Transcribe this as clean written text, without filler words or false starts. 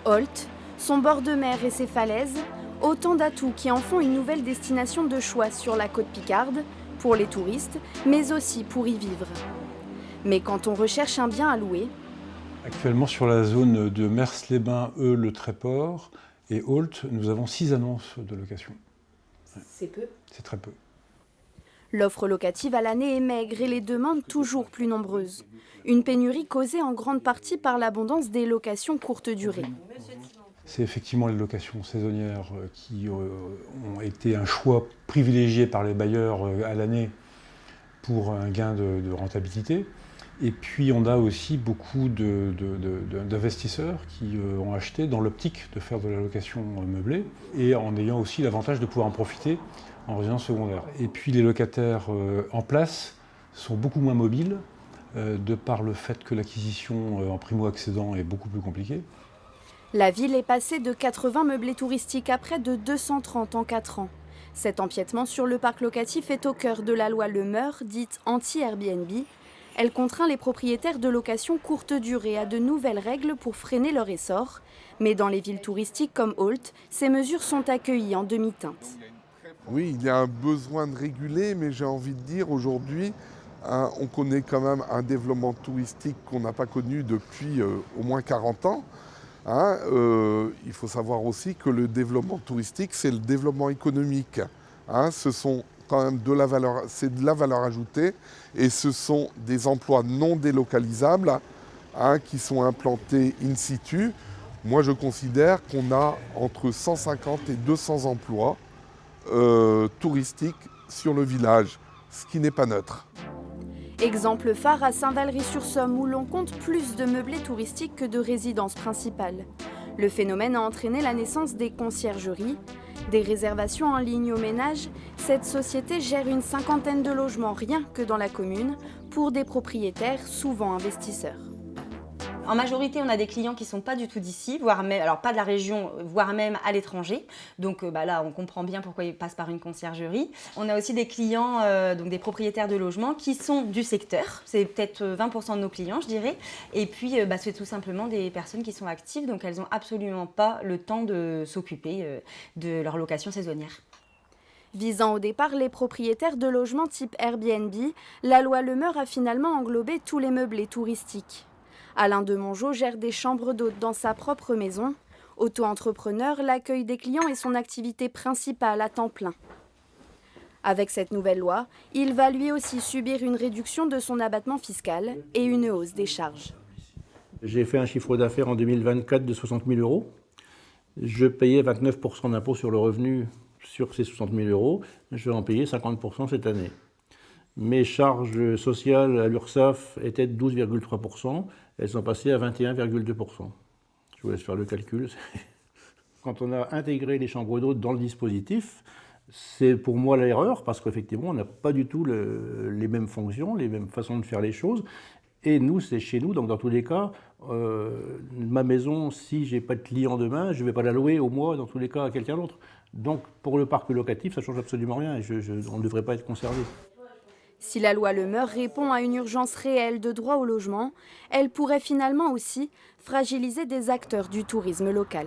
Holt, son bord de mer et ses falaises, autant d'atouts qui en font une nouvelle destination de choix sur la côte picarde, pour les touristes, mais aussi pour y vivre. Mais quand on recherche un bien à louer... Actuellement, sur la zone de Mers-les-Bains, le Tréport et Holt, nous avons 6 annonces de location. C'est peu. C'est très peu. L'offre locative à l'année est maigre et les demandes toujours plus nombreuses. Une pénurie causée en grande partie par l'abondance des locations courte durée. C'est effectivement les locations saisonnières qui ont été un choix privilégié par les bailleurs à l'année pour un gain de rentabilité. Et puis on a aussi beaucoup d'investisseurs qui ont acheté dans l'optique de faire de la location meublée et en ayant aussi l'avantage de pouvoir en profiter en résidence secondaire. Et puis les locataires en place sont beaucoup moins mobiles de par le fait que l'acquisition en primo-accédant est beaucoup plus compliquée. La ville est passée de 80 meublés touristiques à près de 230 en 4 ans. Cet empiètement sur le parc locatif est au cœur de la loi Le Meur, dite anti-Airbnb. Elle contraint les propriétaires de location courte durée à de nouvelles règles pour freiner leur essor. Mais dans les villes touristiques comme Holt, ces mesures sont accueillies en demi-teinte. Oui, il y a un besoin de réguler, mais j'ai envie de dire aujourd'hui, on connaît quand même un développement touristique qu'on n'a pas connu depuis au moins 40 ans. Il faut savoir aussi que le développement touristique, c'est le développement économique. Ce sont quand même c'est de la valeur ajoutée et ce sont des emplois non délocalisables qui sont implantés in situ. Moi, je considère qu'on a entre 150 et 200 emplois touristiques sur le village, ce qui n'est pas neutre. Exemple phare à Saint-Valery-sur-Somme où l'on compte plus de meublés touristiques que de résidences principales. Le phénomène a entraîné la naissance des conciergeries, des réservations en ligne aux ménages. Cette société gère une 50aine de logements rien que dans la commune pour des propriétaires souvent investisseurs. En majorité, on a des clients qui ne sont pas du tout d'ici, voire même, alors pas de la région, voire même à l'étranger. Donc là, on comprend bien pourquoi ils passent par une conciergerie. On a aussi des clients, donc des propriétaires de logements qui sont du secteur. C'est peut-être 20% de nos clients, je dirais. Et puis, c'est tout simplement des personnes qui sont actives, donc elles n'ont absolument pas le temps de s'occuper de leur location saisonnière. Visant au départ les propriétaires de logements type Airbnb, la loi Le Meur a finalement englobé tous les meublés touristiques. Alain de Mongeau gère des chambres d'hôtes dans sa propre maison. Auto-entrepreneur, l'accueil des clients est son activité principale à temps plein. Avec cette nouvelle loi, il va lui aussi subir une réduction de son abattement fiscal et une hausse des charges. J'ai fait un chiffre d'affaires en 2024 de 60 000 euros. Je payais 29% d'impôt sur le revenu sur ces 60 000 euros. Je vais en payer 50% cette année. Mes charges sociales à l'URSSAF étaient de 12,3%. Elles sont passées à 21,2%. Je vous laisse faire le calcul. Quand on a intégré les chambres d'hôtes dans le dispositif, c'est pour moi l'erreur, parce qu'effectivement, on n'a pas du tout les mêmes fonctions, les mêmes façons de faire les choses. Et nous, c'est chez nous, donc dans tous les cas, ma maison, si je n'ai pas de client demain, je ne vais pas la louer au mois, dans tous les cas, à quelqu'un d'autre. Donc pour le parc locatif, ça ne change absolument rien et on ne devrait pas être conservé. Si la loi Le Meur répond à une urgence réelle de droit au logement, elle pourrait finalement aussi fragiliser des acteurs du tourisme local.